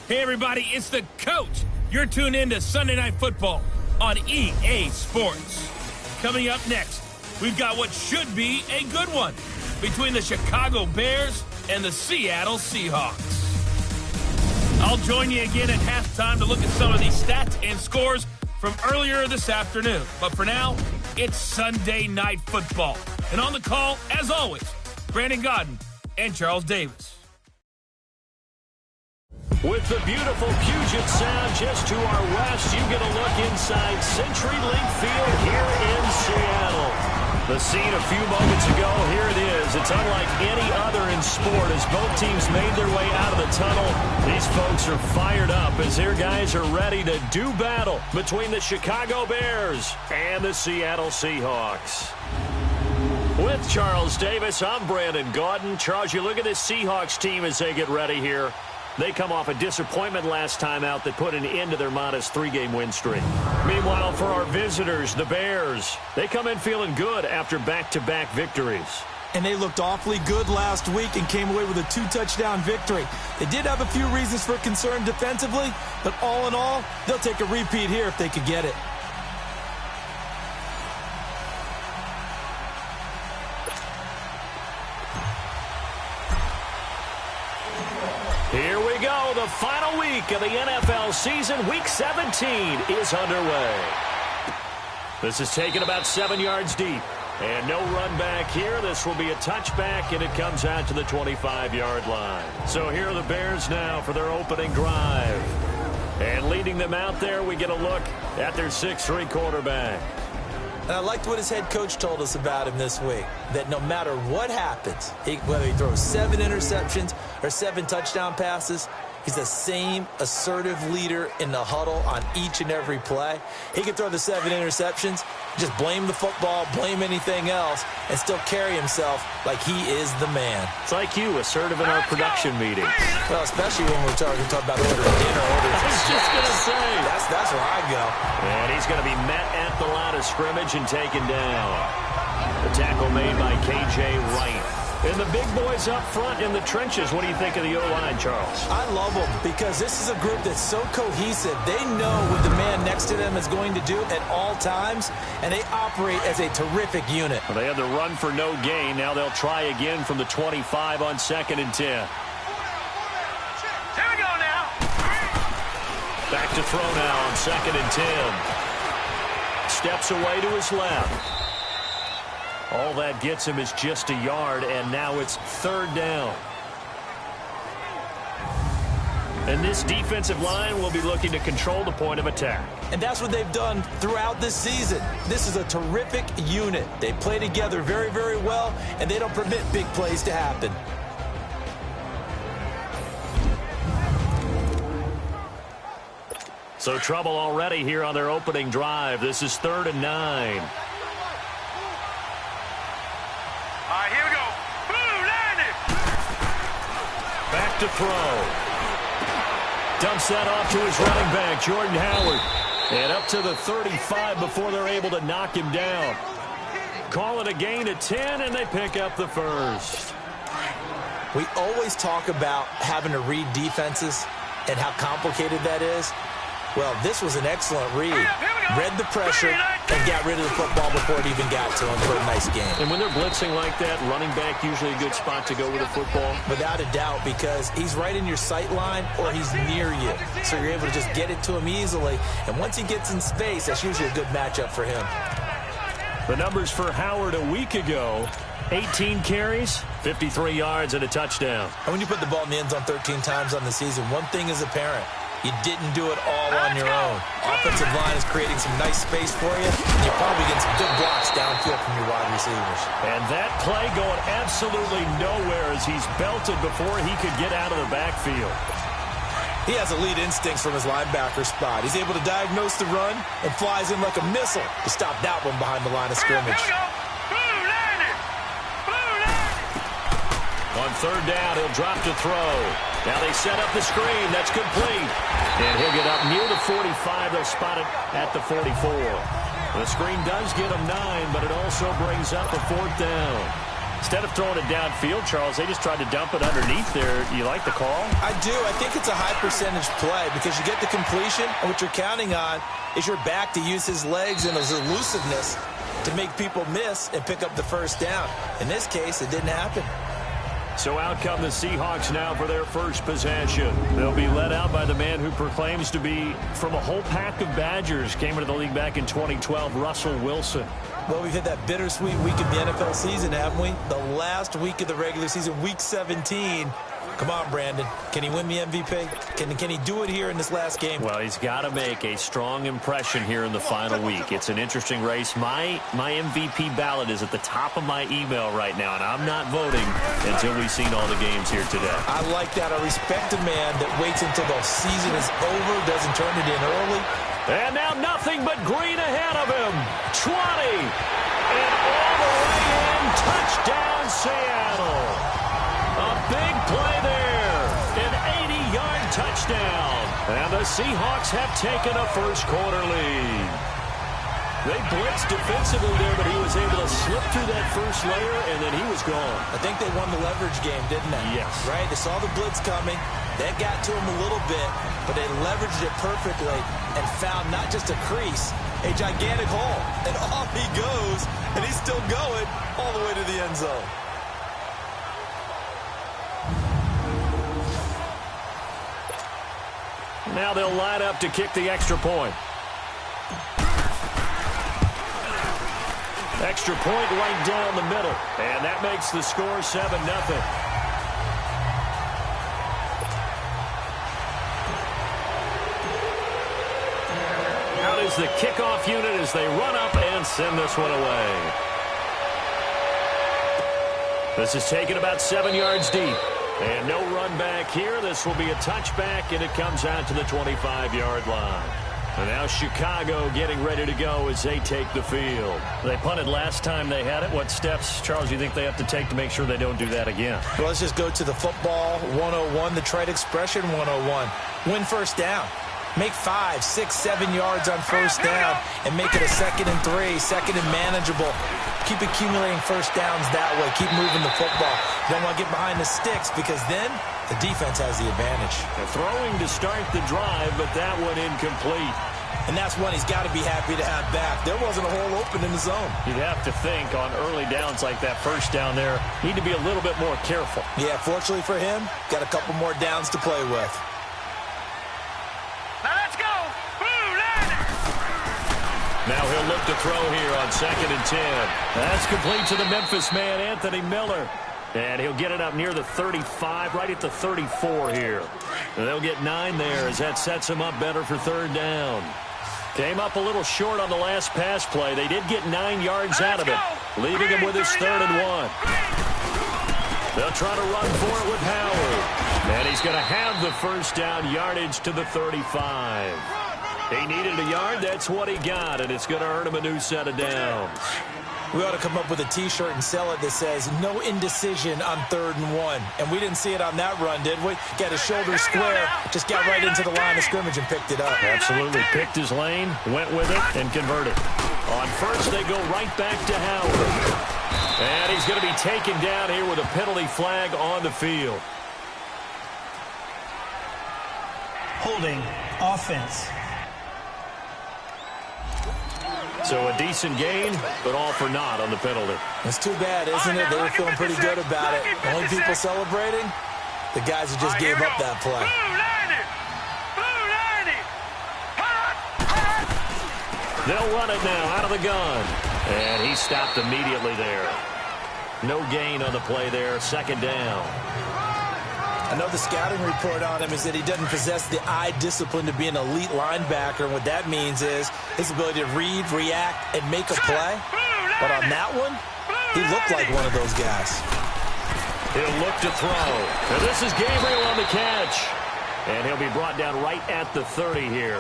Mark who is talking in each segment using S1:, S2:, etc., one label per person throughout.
S1: Hey, everybody, it's the coach. You're tuned in to Sunday Night Football on EA Sports. Coming up next, we've got what should be a good one between the Chicago Bears and the Seattle Seahawks. I'll join you again at halftime to look at some of these stats and scores from earlier this afternoon. But for now, it's Sunday Night Football. And on the call, as always, Brandon Godden and Charles Davis.
S2: With the beautiful Puget Sound just to our west, you get a look inside CenturyLink Field here in Seattle. The scene a few moments ago, here it is. It's unlike any other in sport as both teams made their way out of the tunnel. These folks are fired up as their guys are ready to do battle between the Chicago Bears and the Seattle Seahawks. With Charles Davis, I'm Brandon Gaudin. Charles, you look at this Seahawks team as they get ready here. They come off a disappointment last time out that put an end to their modest 3-game win streak. Meanwhile, for our visitors, the Bears, they come in feeling good after back-to-back victories.
S3: And they looked awfully good last week and came away with a 2-touchdown victory. They did have a few reasons for concern defensively, but all in all, they'll take a repeat here if they could get it.
S2: Here we go. The final week of the NFL season. Week 17 is underway. This is taken about 7 yards deep. And no run back here. This will be a touchback, and it comes out to the 25-yard line. So here are the Bears now for their opening drive. And leading them out there, we get a look at their 6'3" quarterback.
S3: And I liked what his head coach told us about him this week, that no matter what happens, whether he throws 7 interceptions or 7 touchdown passes, he's the same assertive leader in the huddle on each and every play. He can throw the 7 interceptions, just blame the football, blame anything else, and still carry himself like he is the man.
S2: It's like you, assertive in our production meetings.
S3: Well, especially when we're talking about ordering dinner.
S2: I was just going to say.
S3: That's where I go.
S2: And he's going to be met at the line of scrimmage and taken down. The tackle made by K.J. Wright. And the big boys up front in the trenches. What do you think of the O-line, Charles?
S3: I love them because this is a group that's so cohesive. They know what the man next to them is going to do at all times, and they operate as a terrific unit.
S2: Well, they had the run for no gain. Now they'll try again from the 25 on 2nd and 10.
S4: Here we go now.
S2: Back to throw now on 2nd and 10. Steps away to his left. All that gets him is just a yard, and now it's 3rd down. And this defensive line will be looking to control the point of attack.
S3: And that's what they've done throughout this season. This is a terrific unit. They play together very, very well, and they don't permit big plays to happen.
S2: So trouble already here on their opening drive. This is 3rd and 9.
S4: Here we go. Boom, landed.
S2: Back to throw. Dumps that off to his running back, Jordan Howard. And up to the 35 before they're able to knock him down. Call it a gain of 10, and they pick up the first.
S3: We always talk about having to read defenses and how complicated that is. Well, this was an excellent read. Read the pressure and got rid of the football before it even got to him for a nice game.
S2: And when they're blitzing like that, running back usually a good spot to go with the football?
S3: Without a doubt, because he's right in your sight line or he's near you. So you're able to just get it to him easily. And once he gets in space, that's usually a good matchup for him.
S2: The numbers for Howard a week ago, 18 carries, 53 yards, and a touchdown.
S3: And when you put the ball in the end zone 13 times on the season, one thing is apparent. You didn't do it all on your own. Offensive line is creating some nice space for you, and you're probably getting some good blocks downfield from your wide receivers.
S2: And that play going absolutely nowhere as he's belted before he could get out of the backfield.
S3: He has elite instincts from his linebacker spot. He's able to diagnose the run and flies in like a missile to stop that one behind the line of scrimmage.
S2: On 3rd down, he'll drop to throw. Now they set up the screen. That's complete. And he'll get up near the 45. They'll spot it at the 44. The screen does get him 9, but it also brings up a 4th down. Instead of throwing it downfield, Charles, they just tried to dump it underneath there. You like the call?
S3: I do. I think it's a high percentage play because you get the completion, and what you're counting on is your back to use his legs and his elusiveness to make people miss and pick up the first down. In this case, it didn't happen.
S2: So out come the Seahawks now for their first possession. They'll be led out by the man who proclaims to be from a whole pack of Badgers. Came into the league back in 2012, Russell Wilson.
S3: Well, we've hit that bittersweet week of the NFL season, haven't we? The last week of the regular season, week 17. Come on, Brandon. Can he win the MVP? Can he do it here in this last game?
S2: Well, he's got to make a strong impression here in the final week. It's an interesting race. My MVP ballot is at the top of my email right now, and I'm not voting until we've seen all the games here today.
S3: I like that. I respect a man that waits until the season is over, doesn't turn it in early.
S2: And now nothing but green ahead of him. 20. And all the way in. Touchdown, Seattle. A big play there. An 80-yard touchdown. And the Seahawks have taken a first-quarter lead. They blitzed defensively there, but he was able to slip through that first layer, and then he was gone.
S3: I think they won the leverage game, didn't they?
S2: Yes.
S3: Right? They saw the blitz coming. That got to him a little bit, but they leveraged it perfectly and found not just a crease, a gigantic hole. And off he goes, and he's still going all the way to the end zone.
S2: Now they'll line up to kick the extra point. Extra point right down the middle. And that makes the score 7-0. Out is the kickoff unit as they run up and send this one away. This is taken about 7 yards deep. And no run back here. This will be a touchback, and it comes out to the 25-yard line. And now Chicago getting ready to go as they take the field. They punted last time they had it. What steps, Charles, do you think they have to take to make sure they don't do that again?
S3: Well, let's just go to the football 101, the trite expression 101. Win first down. Make 5, 6, 7 yards on first down and make it a 2nd and 3, second and manageable. Keep accumulating first downs that way. Keep moving the football. You don't want to get behind the sticks because then the defense has the advantage.
S2: They're throwing to start the drive, but that one incomplete.
S3: And that's one he's got to be happy to have back. There wasn't a hole open in the zone.
S2: You'd have to think on early downs like that first down there, need to be a little bit more careful.
S3: Yeah, fortunately for him, got a couple more downs to play with.
S4: Now let's go.
S2: Now he'll look to throw here on 2nd and 10. That's complete to the Memphis man, Anthony Miller. And he'll get it up near the 35, right at the 34 here. And they'll get 9 there as that sets him up better for third down. Came up a little short on the last pass play. They did get 9 yards out of it, leaving him with his 3rd and 1. They'll try to run for it with Howard. And he's going to have the first down yardage to the 35. He needed a yard. That's what he got, and it's going to earn him a new set of downs.
S3: We ought to come up with a T-shirt and sell it that says, no indecision on 3rd and 1. And we didn't see it on that run, did we? Got his shoulder square, just got right into the line of scrimmage and picked it up.
S2: Absolutely. Picked his lane, went with it, and converted. On first, they go right back to Howard. And he's going to be taken down here with a penalty flag on the field.
S5: Holding offense.
S2: So a decent gain, but all for naught on the penalty.
S3: It's too bad, isn't it? They were feeling pretty good about it. The only people celebrating, the guys who just gave up that play.
S2: They'll run it now out of the gun. And he stopped immediately there. No gain on the play there, 2nd down.
S3: I know the scouting report on him is that he doesn't possess the eye discipline to be an elite linebacker. And what that means is his ability to read, react, and make a play. But on that one, he looked like one of those guys.
S2: He'll look to throw. Now this is Gabriel on the catch. And he'll be brought down right at the 30 here.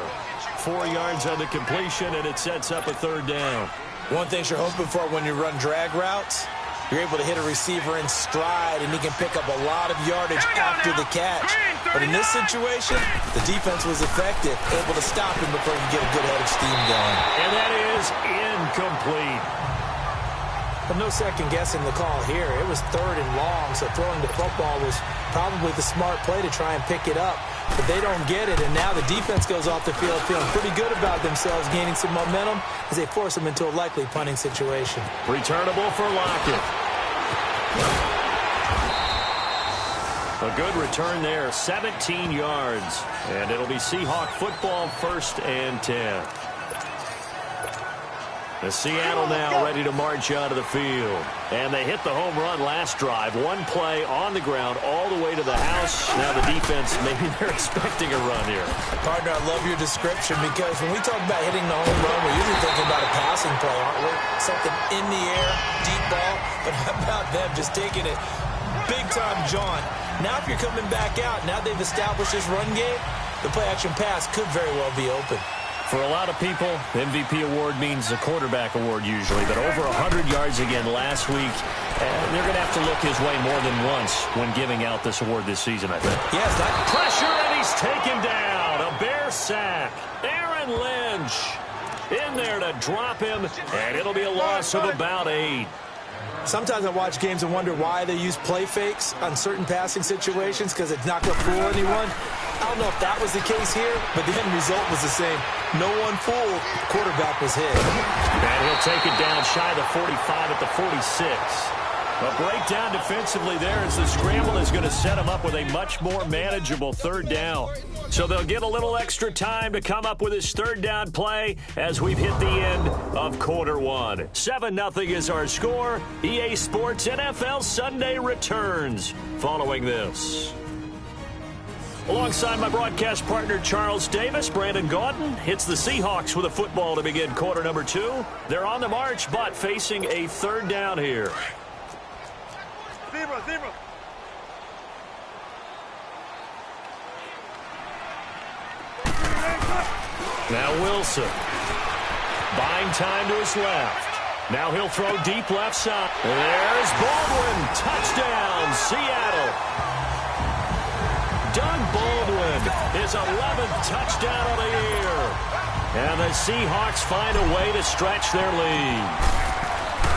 S2: 4 yards on the completion, and it sets up a 3rd down.
S3: One thing you're hoping for when you run drag routes, you're able to hit a receiver in stride, and he can pick up a lot of yardage after the catch. But in this situation, the defense was effective, able to stop him before he could get a good head of steam going.
S2: And that is incomplete.
S3: Well, no second guessing the call here. It was 3rd and long, so throwing the football was probably the smart play to try and pick it up. But they don't get it, and now the defense goes off the field feeling pretty good about themselves, gaining some momentum as they force them into a likely punting situation.
S2: Returnable for Lockett. A good return there, 17 yards. And it'll be Seahawk football, 1st and 10. The Seattle now ready to march out of the field. And they hit the home run last drive. One play on the ground all the way to the house. Now the defense, maybe they're expecting a run here.
S3: Partner, I love your description because when we talk about hitting the home run, we're usually thinking about a passing play, aren't we? Something in the air, deep ball. But how about them just taking it big-time jaunt? Now if you're coming back out, now they've established this run game, the play-action pass could very well be open.
S2: For a lot of people, the MVP award means a quarterback award usually, but over 100 yards again last week. They're going to have to look his way more than once when giving out this award this season, I think.
S3: Yes, that
S2: pressure, and he's taken down. A Bear sack. Aaron Lynch in there to drop him, and it'll be a loss of about 8.
S3: Sometimes I watch games and wonder why they use play fakes on certain passing situations because it's not going to fool anyone. I don't know if that was the case here, but the end result was the same. No one fooled. Quarterback was hit.
S2: And he'll take it down shy of the 45 at the 46. A breakdown defensively there as the scramble is going to set him up with a much more manageable 3rd down. So they'll get a little extra time to come up with his 3rd down play as we've hit the end of quarter 1. 7-0 is our score. EA Sports NFL Sunday returns following this. Alongside my broadcast partner Charles Davis, Brandon Gaudin hits the Seahawks with a football to begin quarter number 2. They're on the march, but facing a 3rd down here.
S4: Zebra.
S2: Now Wilson. Buying time to his left. Now he'll throw deep left side. There's Baldwin. Touchdown, Seattle. Doug Baldwin, his 11th touchdown of the year. And the Seahawks find a way to stretch their lead.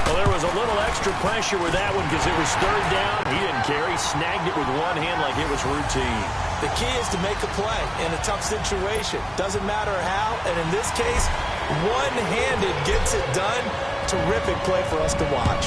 S2: Well, there was a little extra pressure with that one because it was 3rd down. He didn't care. He snagged it with one hand like it was routine.
S3: The key is to make a play in a tough situation. Doesn't matter how, and in this case, one-handed gets it done. Terrific play for us to watch.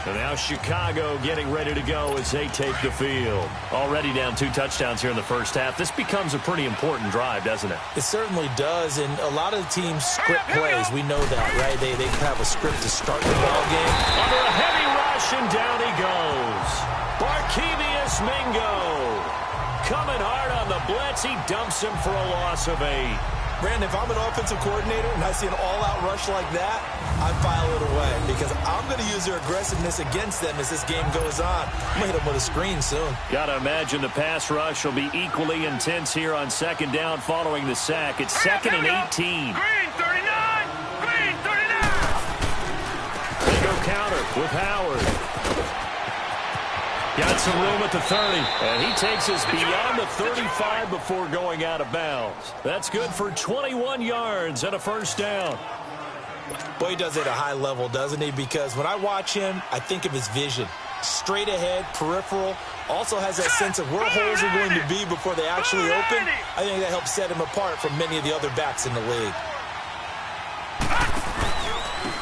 S2: So now Chicago getting ready to go as they take the field. Already down 2 touchdowns here in the first half. This becomes a pretty important drive, doesn't it?
S3: It certainly does, and a lot of the teams script plays. We know that, right? They have a script to start the ball game.
S2: Under a heavy rush, and down he goes. Barkevius Mingo. Coming hard on the blitz. He dumps him for a loss of 8.
S3: Brandon, if I'm an offensive coordinator and I see an all-out rush like that, I file it away because I'm going to use their aggressiveness against them as this game goes on. I'm going to hit them with a screen soon.
S2: Got to imagine the pass rush will be equally intense here on 2nd down following the sack. It's 2nd and 18.
S4: Green 39! Green 39!
S2: They go counter with Howard. Got some room at the 30, and he takes us beyond the 35 before going out of bounds. That's good for 21 yards and a 1st down.
S3: Boy, he does it at a high level, doesn't he? Because when I watch him, I think of his vision. Straight ahead, peripheral. Also has that sense of where holes are going to be before they actually open. I think that helps set him apart from many of the other backs in the league.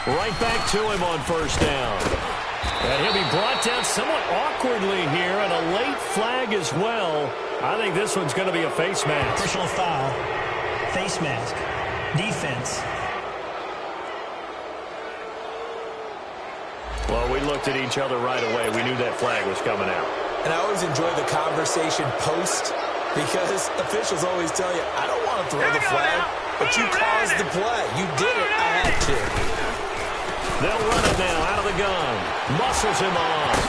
S2: Right back to him on 1st down. And he'll be brought down somewhat awkwardly here, and a late flag as well. I think this one's going to be a face mask.
S5: Personal foul. Face mask. Defense.
S2: Well, we looked at each other right away. We knew that flag was coming out.
S3: And I always enjoy the conversation post because officials always tell you, I don't want to throw the flag, but you caused the play. You did it. I had to.
S2: They'll run it now out of the gun. Muscles him off.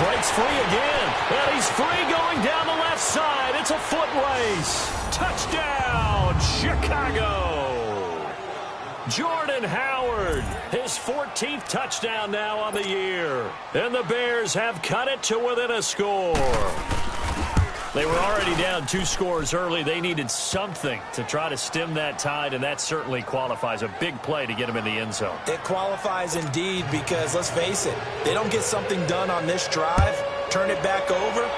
S2: Breaks free again. And he's free going down the left side. It's a foot race. Touchdown, Chicago. Jordan Howard, his 14th touchdown now on the year. And the Bears have cut it to within a score. They were already down 2 scores early. They needed something to try to stem that tide, and that certainly qualifies. A big play to get them in the end zone.
S3: It qualifies indeed because, let's face it, they don't get something done on this drive, turn it back over,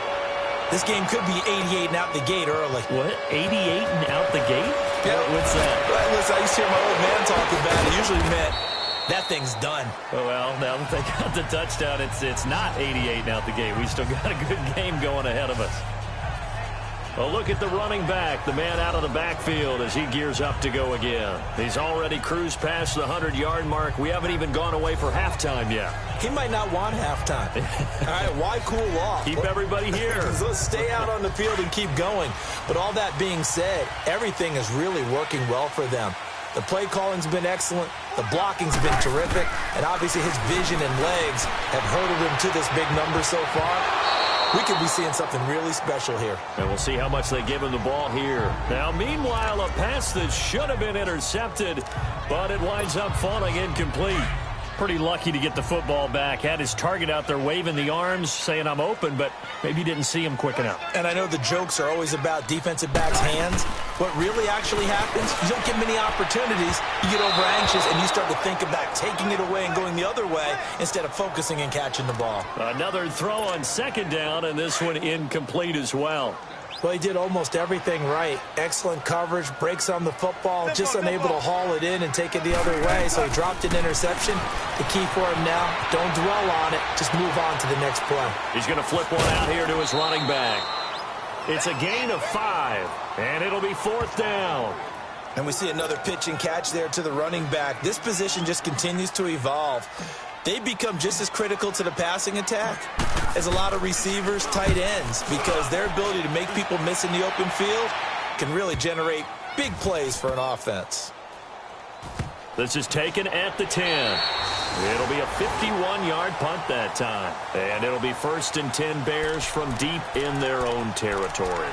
S3: this game could be 88 and out the gate early.
S2: What? 88 and out the gate?
S3: Yeah.
S2: What's that?
S3: Well, listen, I used to hear my old man talk about it. It usually meant that thing's done.
S2: Well, now that they got the touchdown, it's not 88 and out the gate. We still got a good game going ahead of us. Well, look at the running back, the man out of the backfield as he gears up to go again. He's already cruised past the 100-yard mark. We haven't even gone away for halftime yet.
S3: He might not want halftime. All right, why cool off?
S2: Keep everybody here.
S3: Let's stay out on the field and keep going. But all that being said, everything is really working well for them. The play calling's been excellent. The blocking's been terrific. And obviously his vision and legs have hurdled him to this big number so far. We could be seeing something really special here.
S2: And we'll see how much they give him the ball here. Now, meanwhile, a pass that should have been intercepted, but it winds up falling incomplete. Pretty lucky to get the football back. Had his target out there waving the arms, saying I'm open, but maybe didn't see him quick enough.
S3: And I know the jokes are always about defensive backs' hands. What really actually happens, you don't get many opportunities. You get over anxious and you start to think about taking it away and going the other way instead of focusing and catching the ball.
S2: Another throw on second down, and this one incomplete as well.
S3: Well, he did almost everything right. Excellent coverage, breaks on the football, just unable to haul it in and take it the other way, so he dropped an interception. The key for him now, don't dwell on it, just move on to the next play.
S2: He's going to flip one out here to his running back. It's a gain of 5, and it'll be 4th down.
S3: And we see another pitch and catch there to the running back. This position just continues to evolve. They become just as critical to the passing attack as a lot of receivers, tight ends, because their ability to make people miss in the open field can really generate big plays for an offense.
S2: This is taken at the 10. It'll be a 51-yard punt that time. And it'll be 1st and 10 Bears from deep in their own territory.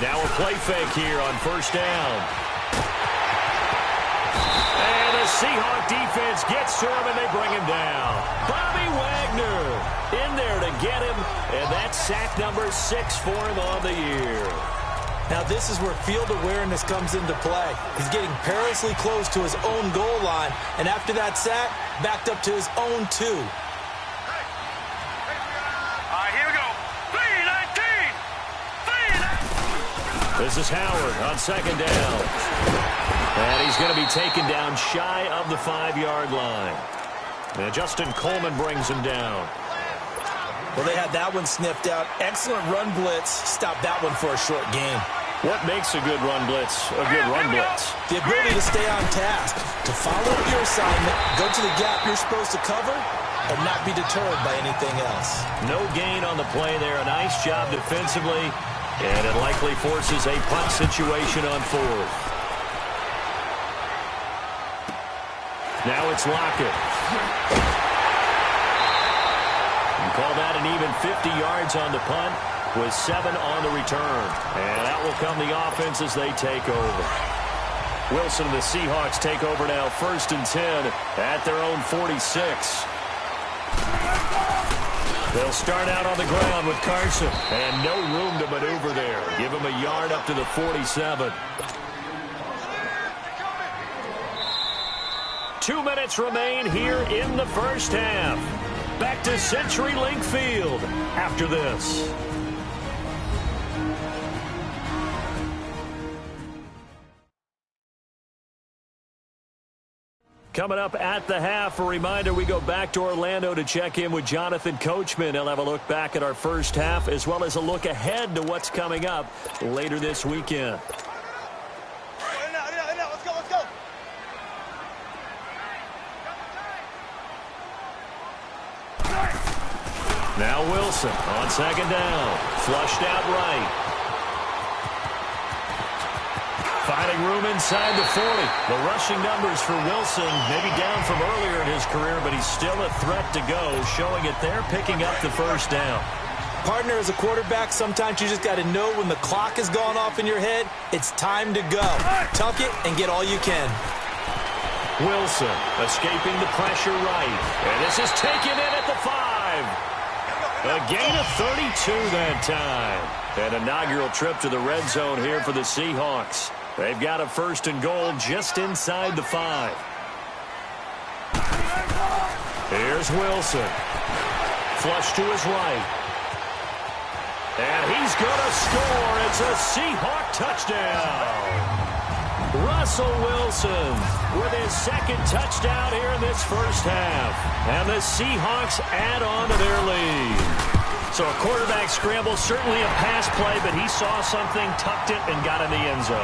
S2: Now a play fake here on 1st down. And the Seahawks defense gets to him, and they bring him down. Bobby Wagner in there to get him, and that's sack number 6 for him on the year.
S3: Now this is where field awareness comes into play. He's getting perilously close to his own goal line, and after that sack, backed up to his own 2.
S4: All right, here we go. 3-19.
S2: This is Howard on 2nd down. And he's going to be taken down shy of the 5-yard line. And Justin Coleman brings him down.
S3: Well, they had that one sniffed out. Excellent run blitz. Stopped that one for a short game.
S2: What makes a good run blitz a good run blitz?
S3: The ability to stay on task, to follow up your assignment, go to the gap you're supposed to cover, and not be deterred by anything else.
S2: No gain on the play there. A nice job defensively. And it likely forces a punt situation on 4th. Now it's Lockett. You call that an even 50 yards on the punt with 7 on the return. And that will come the offense as they take over. Wilson and the Seahawks take over now 1st and 10 at their own 46. They'll start out on the ground with Carson. And no room to maneuver there. Give him a yard up to the 47. 2 minutes remain here in the 1st half. Back to CenturyLink Field after this. Coming up at the half, a reminder, we go back to Orlando to check in with Jonathan Coachman. He'll have a look back at our 1st half as well as a look ahead to what's coming up later this weekend.
S4: Let's go.
S2: Now Wilson on 2nd down. Flushed out right. Finding room inside the 40. The rushing numbers for Wilson, maybe down from earlier in his career, but he's still a threat to go, showing it there, picking up the 1st down.
S3: Partner, as a quarterback, sometimes you just got to know when the clock has gone off in your head, it's time to go. Tuck it and get all you can.
S2: Wilson escaping the pressure right. And this is taken in at the 5. A gain of 32 that time. An inaugural trip to the red zone here for the Seahawks. They've got a 1st and goal just inside the 5. Here's Wilson. Flush to his right. And he's going to score. It's a Seahawk touchdown. Russell Wilson with his 2nd touchdown here in this first half. And the Seahawks add on to their lead. So a quarterback scramble, certainly a pass play, but he saw something, tucked it, and got in the end zone.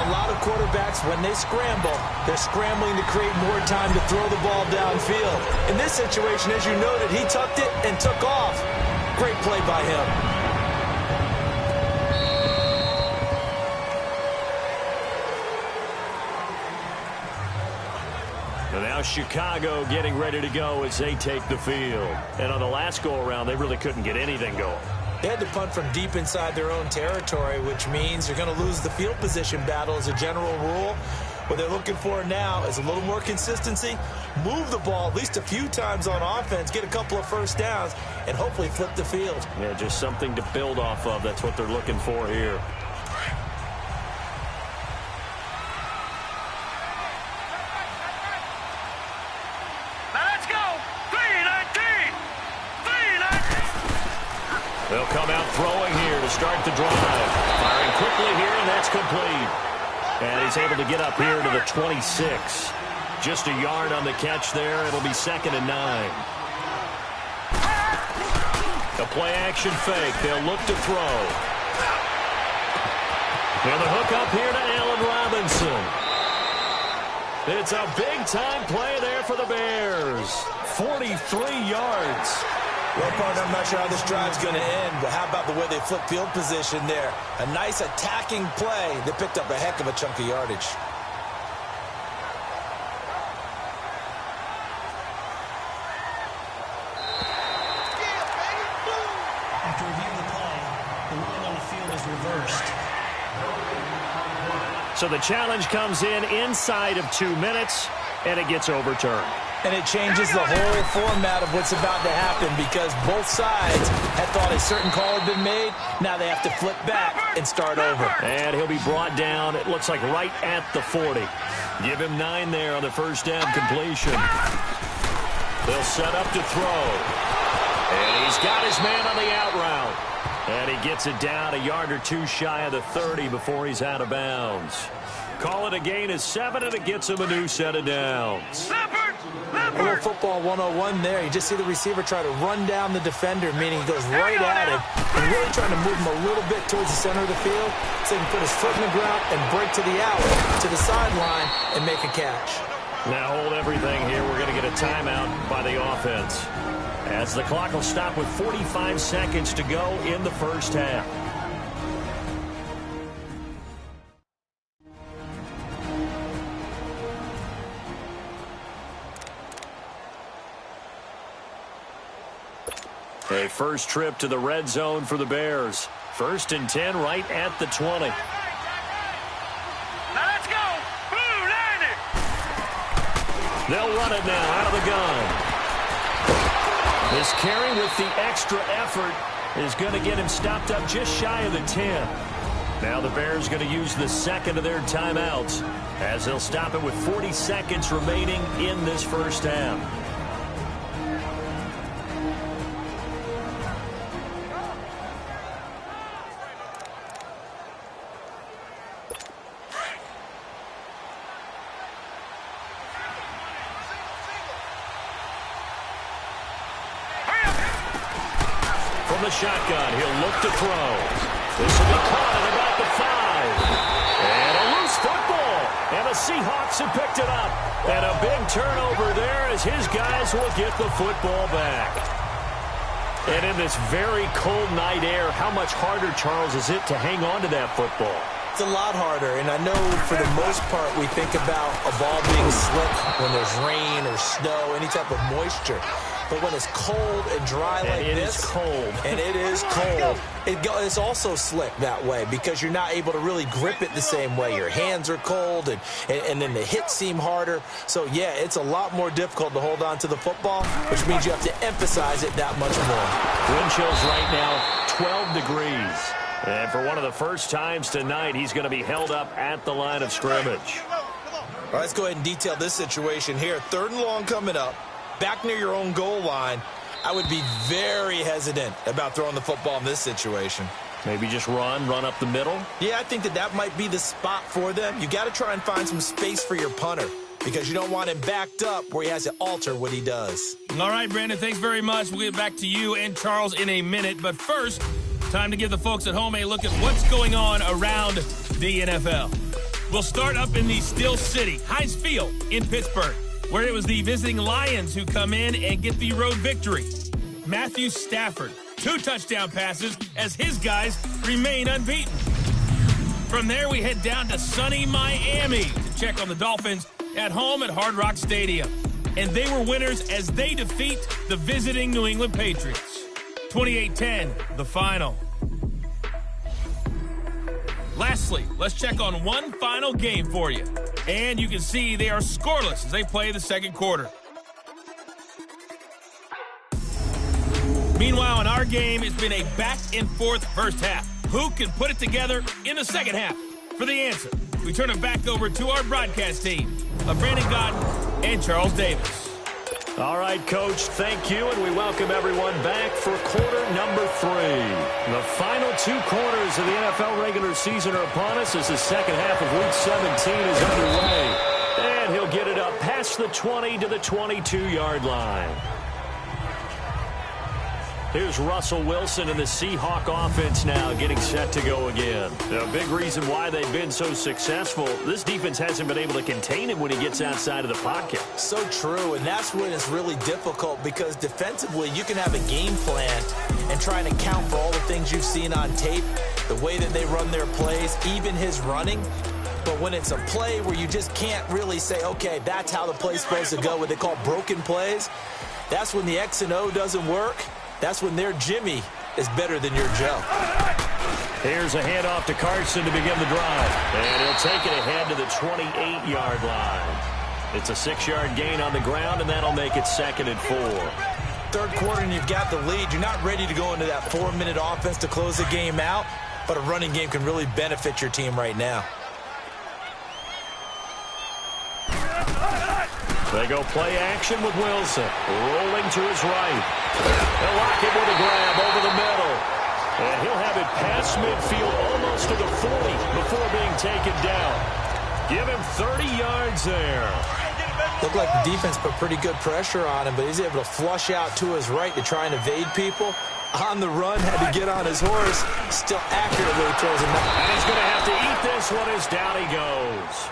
S3: A lot of quarterbacks, when they scramble, they're scrambling to create more time to throw the ball downfield. In this situation, as you noted, he tucked it and took off. Great play by him.
S2: And now Chicago getting ready to go as they take the field. And on the last go-around, they really couldn't get anything going.
S3: They had to punt from deep inside their own territory, which means you're going to lose the field position battle as a general rule. What they're looking for now is a little more consistency, move the ball at least a few times on offense, get a couple of first downs, and hopefully flip the field.
S2: Yeah, just something to build off of. That's what they're looking for here. They'll come out throwing here to start the drive. Firing quickly here, and that's complete. And he's able to get up here to the 26. Just a yard on the catch there. It'll be 2nd and 9. A play-action fake. They'll look to throw. And the hook up here to Allen Robinson. It's a big-time play there for the Bears. 43 yards.
S3: Well, partner, I'm not sure how this drive's going to end, but how about the way they flip field position there? A nice attacking play that picked up a heck of a chunk of yardage.
S5: After reviewing the play, the ruling on the field is reversed.
S2: So the challenge comes in inside of 2 minutes, and it gets overturned.
S3: And it changes the whole format of what's about to happen because both sides had thought a certain call had been made. Now they have to flip back and start over.
S2: And he'll be brought down, it looks like, right at the 40. Give him 9 there on the first down completion. They'll set up to throw. And he's got his man on the out route. And he gets it down a yard or 2 shy of the 30 before he's out of bounds. Call it a gain of 7, and it gets him a new set of downs.
S3: A little football 101 there. You just see the receiver try to run down the defender, meaning he goes right at him and really trying to move him a little bit towards the center of the field so he can put his foot in the ground and break to the out, to the sideline, and make a catch.
S2: Now hold everything here. We're going to get a timeout by the offense, as the clock will stop with 45 seconds to go in the first half. A first trip to the red zone for the Bears. 1st and 10 right at the 20.
S4: Now let's go. Blue 90.
S2: They'll run it now out of the gun. This carry with the extra effort is going to get him stopped up just shy of the 10. Now the Bears going to use the 2nd of their timeouts as they'll stop it with 40 seconds remaining in this first half. From the shotgun, he'll look to throw. This will be caught at about the 5. And a loose football. And the Seahawks have picked it up. And a big turnover there as his guys will get the football back. And in this very cold night air, how much harder, Charles, is it to hang on to that football?
S3: It's a lot harder, and I know for the most part we think about a ball being slick when there's rain or snow, any type of moisture. But when it's cold and dry like this, and it is cold, it's also slick that way because you're not able to really grip it the same way. Your hands are cold, and then the hits seem harder. So, yeah, it's a lot more difficult to hold on to the football, which means you have to emphasize it that much more.
S2: Wind chills right now, 12 degrees. And for one of the first times tonight, he's going to be held up at the line of scrimmage.
S3: All right, let's go ahead and detail this situation here. 3rd and long coming up. Back near your own goal line, I would be very hesitant about throwing the football in this situation.
S2: Maybe just run up the middle?
S3: Yeah, I think that might be the spot for them. You got to try and find some space for your punter because you don't want him backed up where he has to alter what he does.
S1: All right, Brandon, thanks very much. We'll get back to you and Charles in a minute. But first, time to give the folks at home a look at what's going on around the NFL. We'll start up in the Steel City, Heinz Field in Pittsburgh, where it was the visiting Lions who come in and get the road victory. Matthew Stafford, 2 touchdown passes as his guys remain unbeaten. From there, we head down to sunny Miami to check on the Dolphins at home at Hard Rock Stadium. And they were winners as they defeat the visiting New England Patriots. 28-10, the final. Lastly, let's check on one final game for you. And you can see they are scoreless as they play the second quarter. Meanwhile, in our game, it's been a back-and-forth first half. Who can put it together in the second half? For the answer, we turn it back over to our broadcast team of Brandon Gaudin and Charles Davis.
S2: All right, Coach, thank you, and we welcome everyone back for quarter number 3. The final 2 quarters of the NFL regular season are upon us as the second half of Week 17 is underway. And he'll get it up past the 20 to the 22-yard line. Here's Russell Wilson and the Seahawk offense now getting set to go again. A big reason why they've been so successful, this defense hasn't been able to contain him when he gets outside of the pocket.
S3: So true, and that's when it's really difficult because defensively you can have a game plan and trying to account for all the things you've seen on tape, the way that they run their plays, even his running. But when it's a play where you just can't really say, okay, that's how the play's supposed to go, what they call broken plays, that's when the X and O doesn't work. That's when their Jimmy is better than your Joe.
S2: Here's a handoff to Carson to begin the drive. And he'll take it ahead to the 28-yard line. It's a 6-yard gain on the ground, and that'll make it 2nd and 4.
S3: Third quarter, and you've got the lead. You're not ready to go into that 4-minute offense to close the game out, but a running game can really benefit your team right now.
S2: They go play action with Wilson. Rolling to his right. They'll lock him with a grab over the middle. And he'll have it past midfield almost to the 40 before being taken down. Give him 30 yards there.
S3: Looked like the defense put pretty good pressure on him, but he's able to flush out to his right to try and evade people. On the run, had to get on his horse. Still accurately throws him out.
S2: And he's going to have to eat this one as down he goes.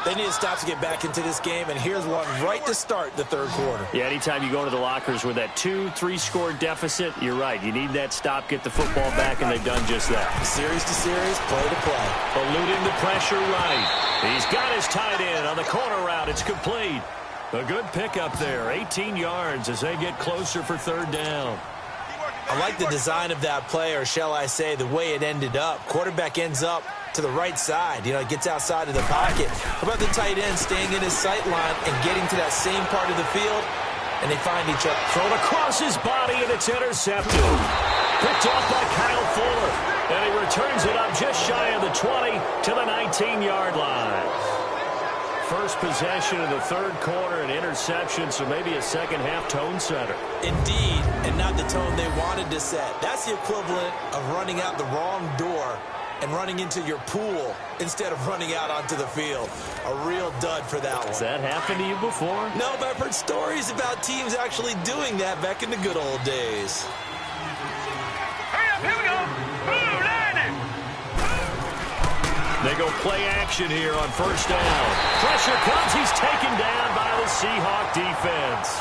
S3: They need to stop to get back into this game, and here's one right to start the third quarter.
S2: Yeah, anytime you go to the lockers with that 2-3 score deficit, you're right. You need that stop, get the football back, and they've done just that.
S3: Series to series, play to play.
S2: Eluding the pressure right. He's got his tight end on the corner route. It's complete. A good pickup there. 18 yards as they get closer for 3rd down.
S3: I like the design of that play, or shall I say the way it ended up. Quarterback ends up to the right side. You know, gets outside of the pocket. How about the tight end staying in his sight line and getting to that same part of the field, and they find each other.
S2: Thrown across his body, and it's intercepted. Picked off by Kyle Fuller. And he returns it up just shy of the 20 to the 19-yard line. First possession of the third quarter, an interception, so maybe a second-half tone setter.
S3: Indeed, and not the tone they wanted to set. That's the equivalent of running out the wrong door and running into your pool instead of running out onto the field. A real dud for that one.
S2: Has that happened to you before?
S3: No, but I've heard stories about teams actually doing that back in the good old days.
S4: Hurry up, here we go. Blue lightning.
S2: They go play action here on first down. Pressure comes. He's taken down by the Seahawk defense.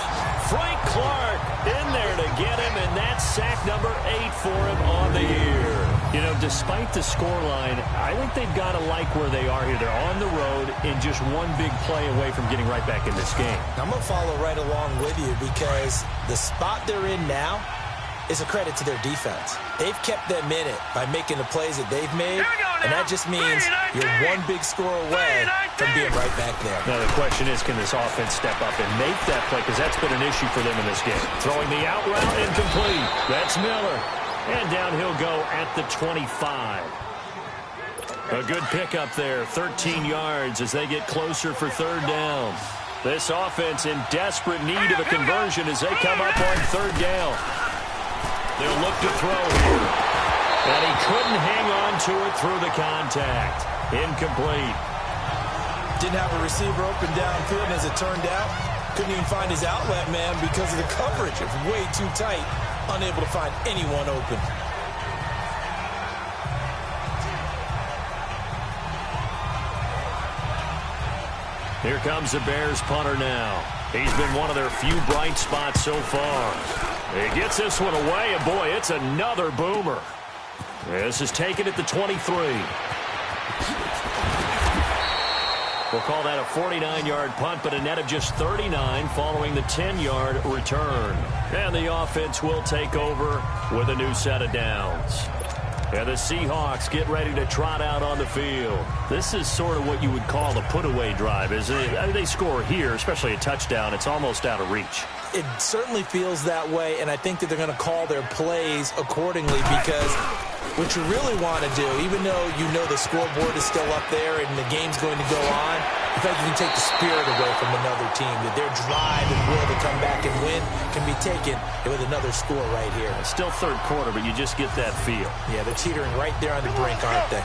S2: Frank Clark in there to get him, and that's sack number 8 for him on the year. You know, despite the scoreline, I think they've got to like where they are here. They're on the road and just one big play away from getting right back in this game.
S3: I'm going to follow right along with you because the spot they're in now is a credit to their defense. They've kept them in it by making the plays that they've made, and that just means you're one big score away from being right back there.
S2: Now the question is, can this offense step up and make that play? Because that's been an issue for them in this game. Throwing the out route incomplete. That's Miller. And down he'll go at the 25. A good pickup there, 13 yards as they get closer for third down. This offense in desperate need of a conversion as they come up on third down. They'll look to throw here. And he couldn't hang on to it through the contact. Incomplete.
S3: Didn't have a receiver open downfield, and as it turned out, couldn't even find his outlet man because of the coverage. It was way too tight. Unable to find anyone open.
S2: Here comes the Bears punter now. He's been one of their few bright spots so far. He gets this one away, and boy, it's another boomer. This is taken at the 23. We'll call that a 49-yard punt, but a net of just 39 following the 10-yard return. And the offense will take over with a new set of downs. And the Seahawks get ready to trot out on the field. This is sort of what you would call a put-away drive, isn't it? I mean, they score here, especially a touchdown. It's almost out of reach.
S3: It certainly feels that way, and I think that they're going to call their plays accordingly because what you really want to do, even though you know the scoreboard is still up there and the game's going to go on, in fact, you can take the spirit away from another team, that their drive and will to come back and win can be taken with another score right here.
S2: It's still third quarter, but you just get that feel.
S3: Yeah, they're teetering right there on the brink, aren't they?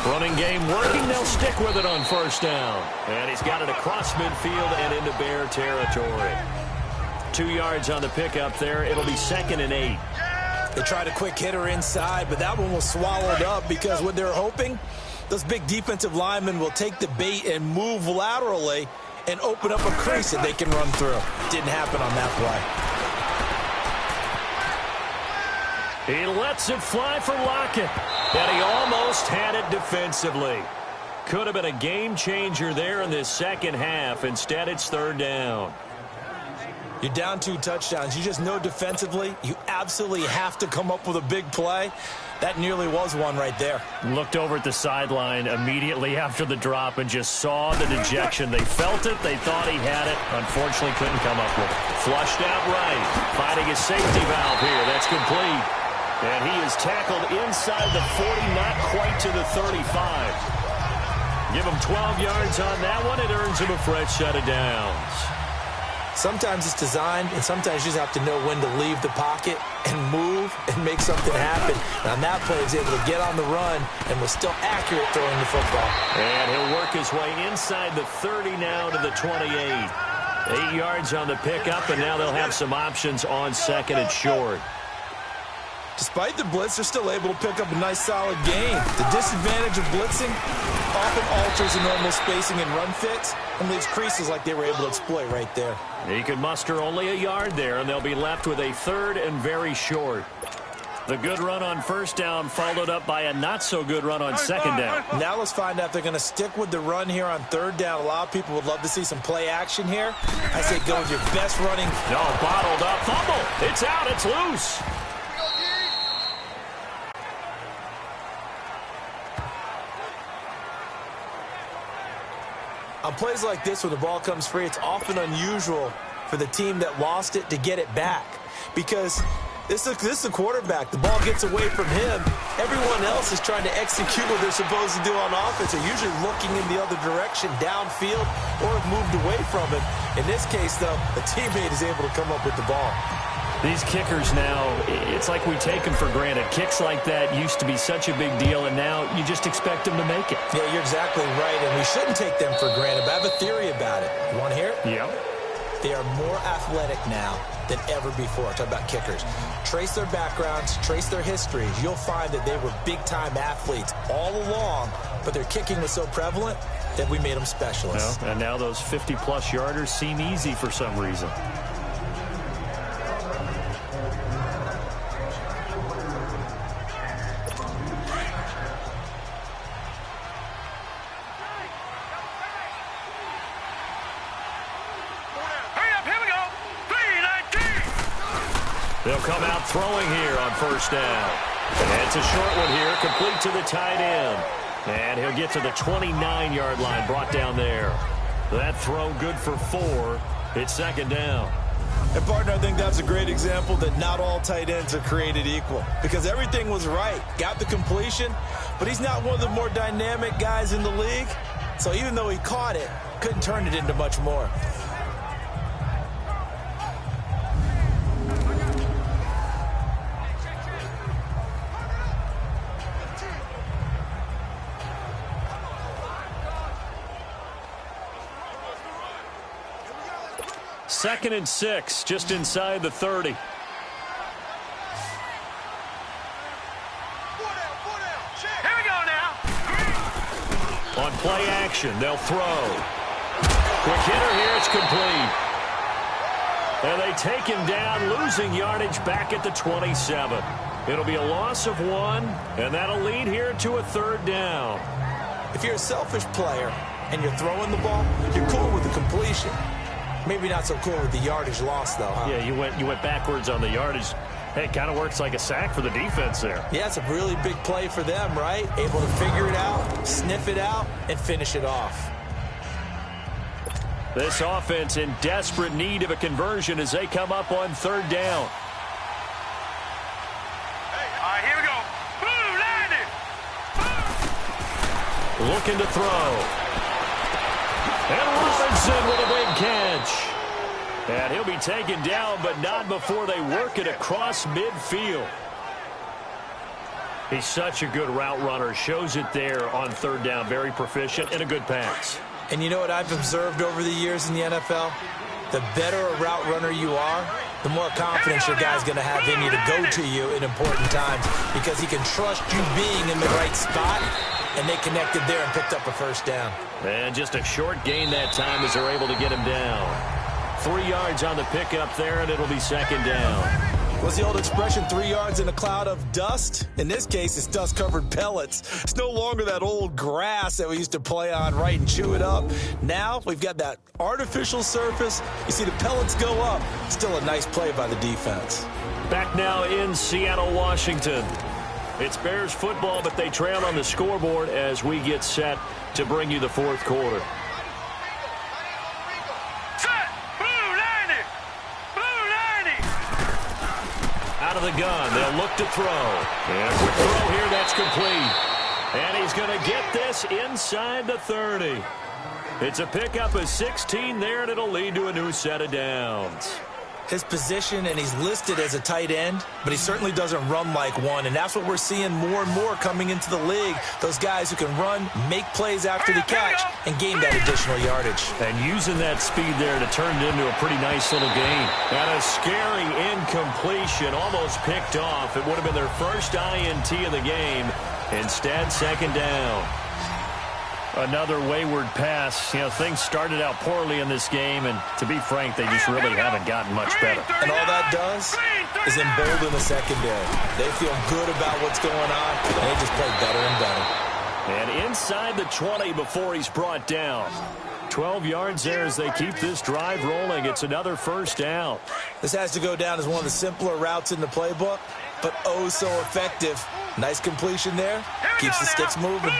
S2: Running game working. They'll stick with it on first down. And he's got it across midfield and into Bear territory. 2 yards on the pickup there. It'll be 2nd and 8.
S3: They tried a quick hitter inside, but that one was swallowed up because what they're hoping, those big defensive linemen will take the bait and move laterally and open up a crease that they can run through. Didn't happen on that
S2: play. He lets it fly for Lockett. And he almost had it defensively. Could have been a game changer there in this second half. Instead, it's third down.
S3: You're down 2 touchdowns. You just know defensively you absolutely have to come up with a big play. That nearly was one right there.
S2: Looked over at the sideline immediately after the drop and just saw the dejection. They felt it. They thought he had it. Unfortunately, couldn't come up with it. Flushed out right. Finding a safety valve here. That's complete. And he is tackled inside the 40, not quite to the 35. Give him 12 yards on that one. It earns him a fresh set of downs.
S3: Sometimes it's designed, and sometimes you just have to know when to leave the pocket and move and make something happen. And on that play, he was able to get on the run and was still accurate throwing the football.
S2: And he'll work his way inside the 30 now to the 28. 8 yards on the pickup, and now they'll have some options on 2nd and short.
S3: Despite the blitz, they're still able to pick up a nice, solid gain. The disadvantage of blitzing often alters the normal spacing and run fits and leaves creases like they were able to exploit right there.
S2: He could muster only a yard there, and they'll be left with a 3rd and very short. The good run on first down followed up by a not-so-good run on second down.
S3: Now let's find out if they're going to stick with the run here on third down. A lot of people would love to see some play action here. I say go with your best running.
S2: No, bottled up. Fumble. It's out. It's loose.
S3: On plays like this, when the ball comes free, it's often unusual for the team that lost it to get it back. Because this is the quarterback. The ball gets away from him. Everyone else is trying to execute what they're supposed to do on offense. They're usually looking in the other direction, downfield, or have moved away from it. In this case, though, a teammate is able to come up with the ball.
S2: These kickers now, it's like we take them for granted. Kicks like that used to be such a big deal, and now you just expect them to make it.
S3: Yeah, you're exactly right, and we shouldn't take them for granted, but I have a theory about it. You want to hear it?
S2: Yeah.
S3: They are more athletic now than ever before. Talk about kickers. Trace their backgrounds, trace their histories. You'll find that they were big-time athletes all along, but their kicking was so prevalent that we made them specialists.
S2: Well, and now those 50-plus yarders seem easy for some reason. They'll come out throwing here on first down. And it's a short one here, complete to the tight end. And he'll get to the 29-yard line, brought down there. That throw good for 4. It's second down.
S3: And, partner, I think that's a great example that not all tight ends are created equal. Because everything was right. Got the completion, but he's not one of the more dynamic guys in the league. So even though he caught it, couldn't turn it into much more.
S2: Second and 6, just inside the 30.
S4: Here we go now.
S2: On play action, they'll throw. Quick hitter here, it's complete. And they take him down, losing yardage back at the 27. It'll be a loss of 1, and that'll lead here to a third down.
S3: If you're a selfish player and you're throwing the ball, you're cool with the completion. Maybe not so cool with the yardage loss, though, huh?
S2: Yeah, you went backwards on the yardage. Hey, it kind of works like a sack for the defense there.
S3: Yeah, it's a really big play for them, right? Able to figure it out, sniff it out, and finish it off.
S2: This offense in desperate need of a conversion as they come up on third down.
S4: All right, here we go. Boom, landed.
S2: Looking to throw. And Robinson with a big catch. And he'll be taken down, but not before they work it across midfield. He's such a good route runner. Shows it there on third down. Very proficient and a good pass.
S3: And you know what I've observed over the years in the NFL? The better a route runner you are, the more confidence your guy's going to have in you to go to you in important times because he can trust you being in the right spot. And they connected there and picked up a first down.
S2: And just a short gain that time as they're able to get him down. 3 yards on the pickup there, and it'll be second down.
S3: What's the old expression, 3 yards in a cloud of dust? In this case, it's dust-covered pellets. It's no longer that old grass that we used to play on, right, and chew it up. Now we've got that artificial surface. You see the pellets go up. Still a nice play by the defense.
S2: Back now in Seattle, Washington. It's Bears football, but they trail on the scoreboard as we get set to bring you the fourth quarter.
S4: Set. Boom, landed. Boom, landed.
S2: Out of the gun, they'll look to throw. And a quick throw here, that's complete. And he's going to get this inside the 30. It's a pickup of 16 there, and it'll lead to a new set of downs.
S3: His position, and he's listed as a tight end, but he certainly doesn't run like one, and that's what we're seeing more and more coming into the league. Those guys who can run, make plays after the catch, and gain that additional yardage.
S2: And using that speed there to turn it into a pretty nice little gain. And a scary incompletion, almost picked off. It would have been their first INT of the game. Instead, second down. Another wayward pass. You know, things started out poorly in this game, and to be frank, they just really haven't gotten much better.
S3: And all that does is embolden the secondary. They feel good about what's going on, and they just play better and better.
S2: And inside the 20 before he's brought down. 12 yards there as they keep this drive rolling. It's another first down.
S3: This has to go down as one of the simpler routes in the playbook, but oh so effective. Nice completion there. Keeps the sticks moving.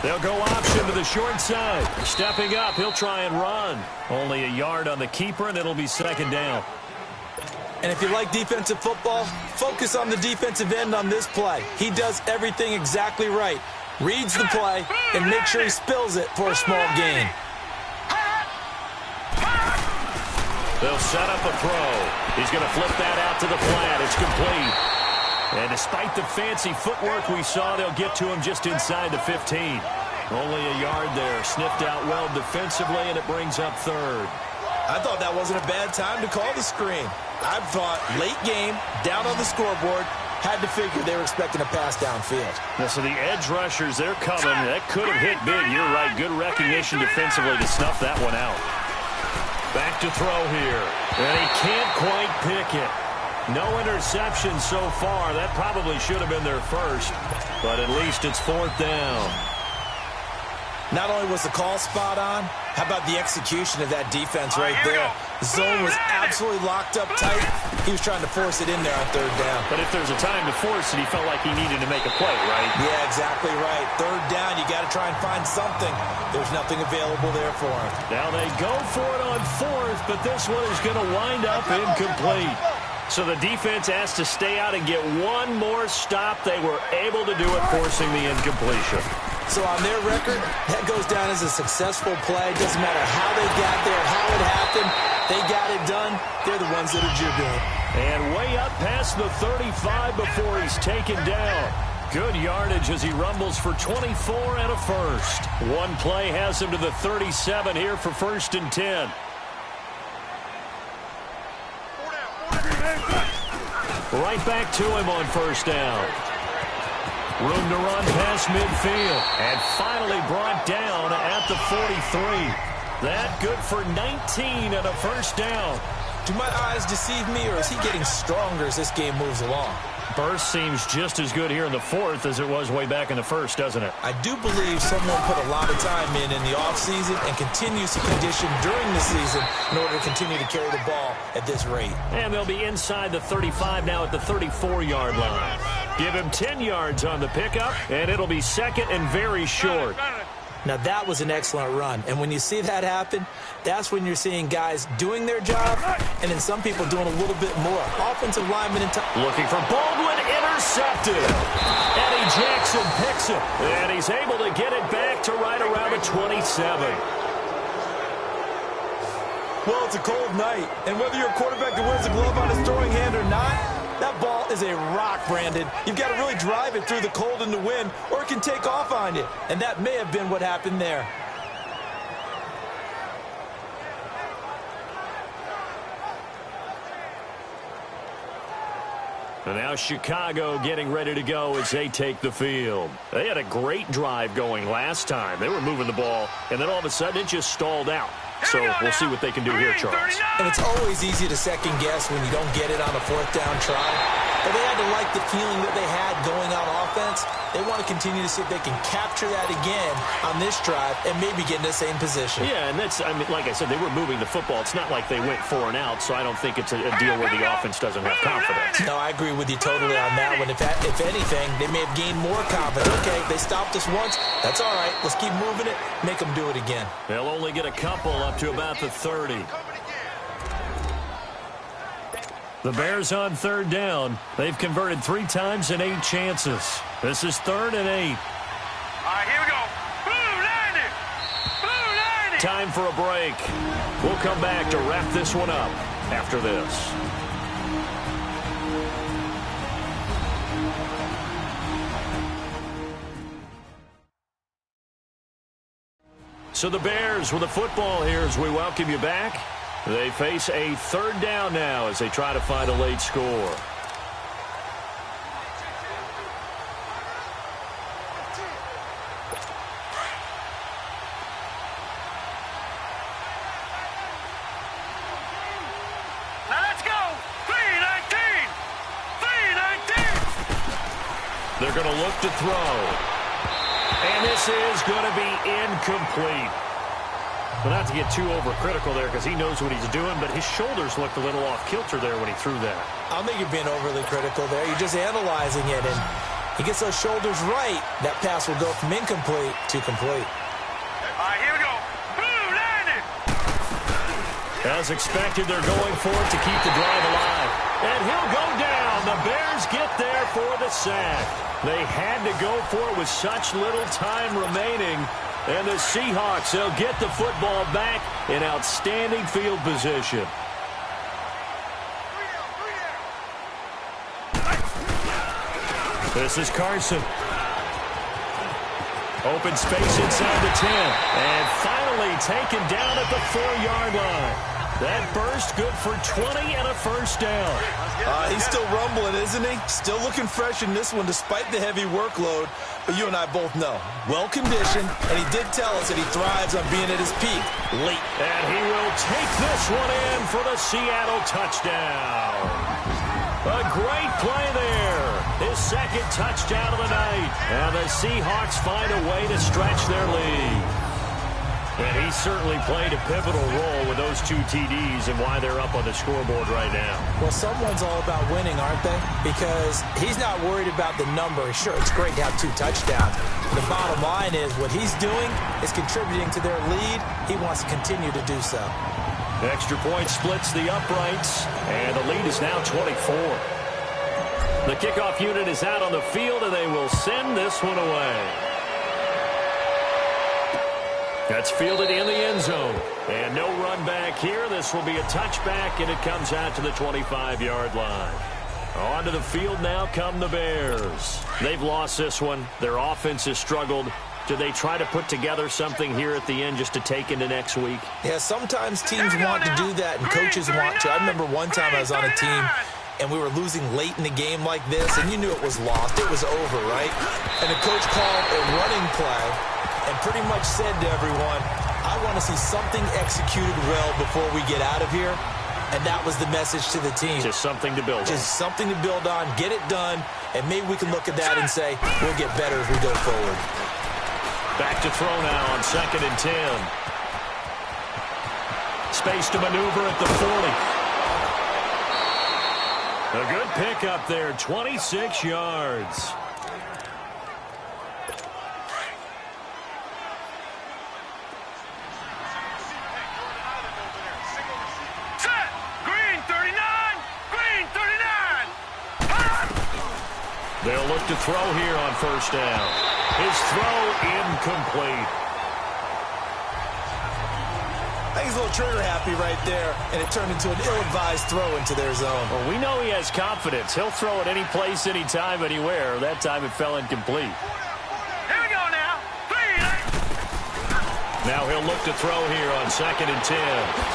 S2: They'll go option to the short side. Stepping up, he'll try and run. Only a yard on the keeper, and it'll be second down.
S3: And if you like defensive football, focus on the defensive end on this play. He does everything exactly right. Reads the play and makes sure he spills it for a small gain.
S2: They'll set up a throw. He's going to flip that out to the flat. It's complete. And despite the fancy footwork we saw, they'll get to him just inside the 15. Only a yard there. Sniffed out well defensively, and it brings up third.
S3: I thought that wasn't a bad time to call the screen. I thought late game, down on the scoreboard, had to figure they were expecting a pass downfield.
S2: Now, so the edge rushers, they're coming. That could have hit big. You're right. Good recognition defensively to snuff that one out. Back to throw here. And he can't quite pick it. No interception so far. That probably should have been their first. But at least it's 4th down.
S3: Not only was the call spot on, how about the execution of that defense right there? The zone was absolutely locked up tight. He was trying to force it in there on 3rd down.
S2: But if there's a time to force it, he felt like he needed to make a play, right?
S3: Yeah, exactly right. 3rd down, you got to try and find something. There's nothing available there for him.
S2: Now they go for it on 4th, but this one is going to wind up incomplete. So the defense has to stay out and get one more stop. They were able to do it, forcing the incompletion.
S3: So on their record, that goes down as a successful play. Doesn't matter how they got there, how it happened. They got it done. They're the ones that are jubilant.
S2: And way up past the 35 before he's taken down. Good yardage as he rumbles for 24 and a first. One play has him to the 37 here for 1st and 10. Right back to him on 1st down. Room to run past midfield. And finally brought down at the 43. That good for 19 and a 1st down.
S3: Do my eyes deceive me, or is he getting stronger as this game moves along?
S2: Burst seems just as good here in the 4th as it was way back in the 1st, doesn't it?
S3: I do believe someone put a lot of time in the offseason and continues to condition during the season in order to continue to carry the ball at this rate.
S2: And they'll be inside the 35 now at the 34-yard line. Give him 10 yards on the pickup, and it'll be 2nd and very short.
S3: Now, that was an excellent run. And when you see that happen, that's when you're seeing guys doing their job and then some people doing a little bit more. Offensive lineman in time.
S2: Looking for Baldwin, intercepted. Eddie Jackson picks it, and he's able to get it back to right around the 27.
S3: Well, it's a cold night, and whether you're a quarterback that wears a glove on his throwing hand or not, that ball is a rock, Brandon. You've got to really drive it through the cold and the wind, or it can take off on you. And that may have been what happened there.
S2: And now Chicago getting ready to go as they take the field. They had a great drive going last time. They were moving the ball, and then all of a sudden it just stalled out. So we'll see what they can do here, Charles.
S3: And it's always easy to second guess when you don't get it on a 4th down try. But they had to like the feeling that they had going on offense. They want to continue to see if they can capture that again on this drive and maybe get in the same position.
S2: Yeah, and that's, I mean, like I said, they were moving the football. It's not like they went 4 and out, so I don't think it's a deal where the offense doesn't have confidence.
S3: No, I agree with you totally on that one. If anything, they may have gained more confidence. Okay, they stopped us once. That's all right. Let's keep moving it. Make them do it again.
S2: They'll only get a couple up to about the 30. The Bears on 3rd down. They've converted 3 times in 8 chances. This is 3rd and 8.
S4: All right, here we go. Blue 90. Blue 90.
S2: Time for a break. We'll come back to wrap this one up after this. So the Bears with the football here as we welcome you back. They face a 3rd down now as they try to find a late score.
S4: Now let's go. 319. 319.
S2: They're going to look to throw. And this is going to be incomplete. Well, not to get too overcritical there because he knows what he's doing, but his shoulders looked a little off kilter there when he threw that.
S3: I don't think you're being overly critical there. You're just analyzing it, and he gets those shoulders right. That pass will go from incomplete to complete.
S4: All right, here we go. Blue 90.
S2: As expected, they're going for it to keep the drive alive. And he'll go down. The Bears get there for the sack. They had to go for it with such little time remaining. And the Seahawks, they'll get the football back in outstanding field position. This is Carson. Open space inside the 10. And finally taken down at the 4-yard line. That burst good for 20 and a first down.
S3: He's still rumbling, isn't he? Still looking fresh in this one despite the heavy workload. But you and I both know, well-conditioned, and he did tell us that he thrives on being at his peak late.
S2: And he will take this one in for the Seattle touchdown. A great play there. His second touchdown of the night. And the Seahawks find a way to stretch their lead. And he certainly played a pivotal role with those 2 TDs and why they're up on the scoreboard right now.
S3: Well, someone's all about winning, aren't they? Because he's not worried about the number. Sure, it's great to have 2 touchdowns. The bottom line is what he's doing is contributing to their lead. He wants to continue to do so.
S2: Extra point splits the uprights, and the lead is now 24. The kickoff unit is out on the field, and they will send this one away. That's fielded in the end zone. And no run back here. This will be a touchback, and it comes out to the 25-yard line. Onto the field now come the Bears. They've lost this one. Their offense has struggled. Do they try to put together something here at the end just to take into next week?
S3: Yeah, sometimes teams want to do that, and coaches want to. I remember one time I was on a team, and we were losing late in the game like this, and you knew it was lost. It was over, right? And the coach called a running play and pretty much said to everyone, I want to see something executed well before we get out of here. And that was the message to the team.
S2: Just something to build on.
S3: Just something to build on, get it done, and maybe we can look at that and say, we'll get better as we go forward.
S2: Back to throw now on 2nd and 10. Space to maneuver at the 40. A good pick up there, 26 yards. They'll look to throw here on first down. His throw incomplete.
S3: I think he's a little trigger happy right there, and it turned into an ill-advised throw into their zone.
S2: Well, we know he has confidence. He'll throw it any place, anytime, anywhere. That time it fell incomplete.
S4: Here we go now.
S2: Now he'll look to throw here on 2nd and 10.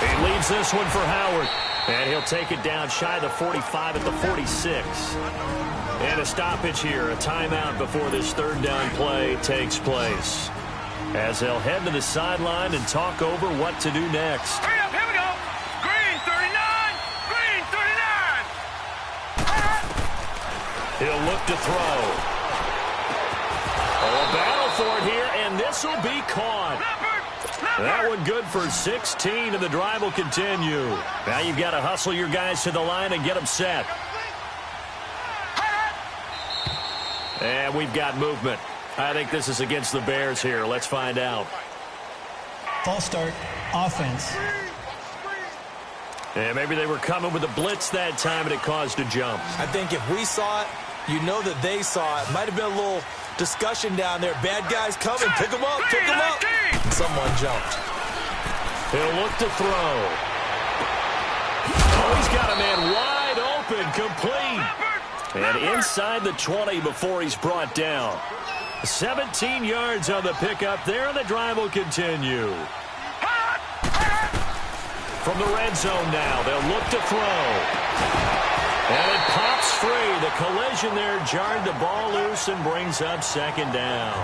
S2: He leaves this one for Howard. And he'll take it down shy of the 45 at the 46. And a stoppage here, a timeout before this 3rd down play takes place. As they'll head to the sideline and talk over what to do next.
S4: Hurry up, here we go. Green 39, green 39.
S2: He'll look to throw. Oh, a battle for it here, and this will be caught. That one good for 16, and the drive will continue. Now you've got to hustle your guys to the line and get them set. And we've got movement. I think this is against the Bears here. Let's find out.
S5: False start, offense.
S2: And maybe they were coming with a blitz that time, and it caused a jump.
S3: I think if we saw it, you know that they saw it. Might have been a little discussion down there. Bad guys coming. Pick them up. Pick them up. And someone jumped.
S2: He'll look to throw. Oh, he's got a man wide open, complete. And inside the 20 before he's brought down. 17 yards on the pickup there, and the drive will continue. From the red zone now, they'll look to throw. And it pops free. The collision there jarred the ball loose and brings up 2nd down.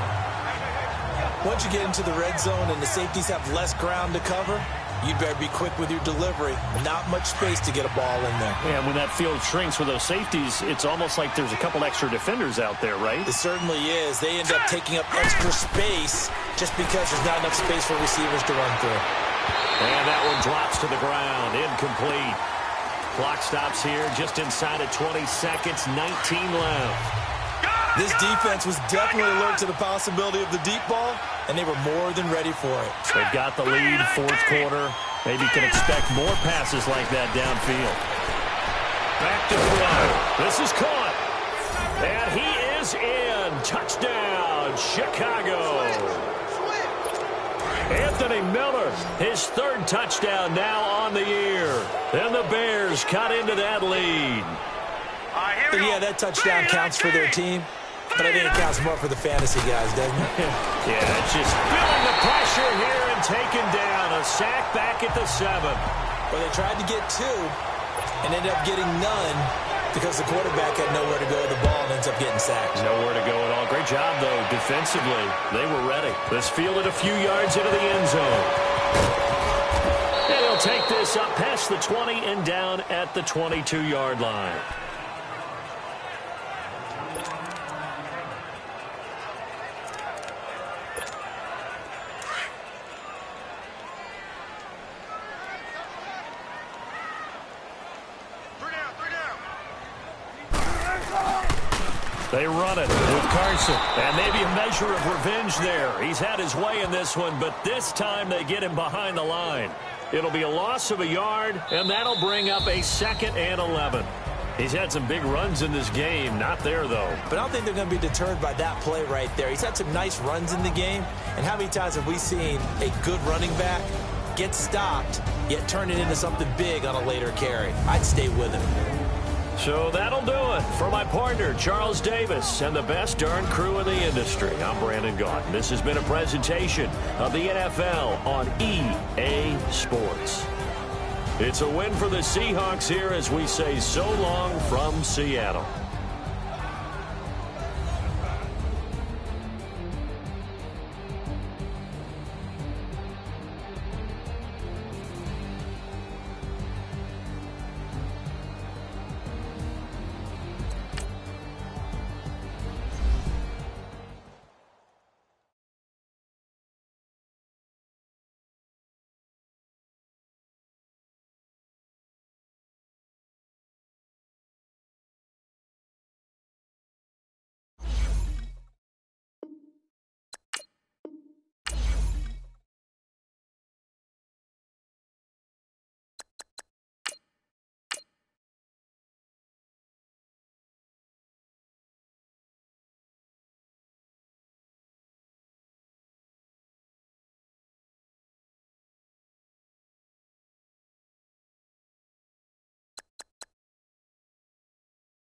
S3: Once you get into the red zone and the safeties have less ground to cover, you better be quick with your delivery. Not much space to get a ball in there.
S2: Yeah, when that field shrinks with those safeties, it's almost like there's a couple extra defenders out there, right?
S3: It certainly is. They end up taking up extra space just because there's not enough space for receivers to run through.
S2: And that one drops to the ground. Incomplete. Clock stops here just inside of 20 seconds. 19 left.
S3: This defense was definitely alert to the possibility of the deep ball, and they were more than ready for it.
S2: They've got the lead, 4th quarter. Maybe can expect more passes like that downfield. Back to throw. This is caught. And he is in. Touchdown, Chicago. Anthony Miller, his 3rd touchdown now on the year. And the Bears cut into that lead.
S3: Yeah, that touchdown counts for their team, but I think it counts more for the fantasy guys, doesn't it?
S2: Yeah, it's just feeling the pressure here and taken down. A sack back at the 7.
S3: Well, they tried to get 2 and ended up getting none because the quarterback had nowhere to go with the ball and ends up getting sacked.
S2: Nowhere to go at all. Great job, though, defensively. They were ready. This fielded a few yards into the end zone. And he'll take this up past the 20 and down at the 22-yard line. They run it with Carson. And maybe a measure of revenge there. He's had his way in this one, but this time they get him behind the line. It'll be a loss of a yard, and that'll bring up a 2nd and 11. He's had some big runs in this game. Not there, though.
S3: But I don't think they're going to be deterred by that play right there. He's had some nice runs in the game. And how many times have we seen a good running back get stopped, yet turn it into something big on a later carry? I'd stay with him.
S2: So that'll do it for my partner, Charles Davis, and the best darn crew in the industry. I'm Brandon Gaudin. This has been a presentation of the NFL on EA Sports. It's a win for the Seahawks here as we say so long from Seattle.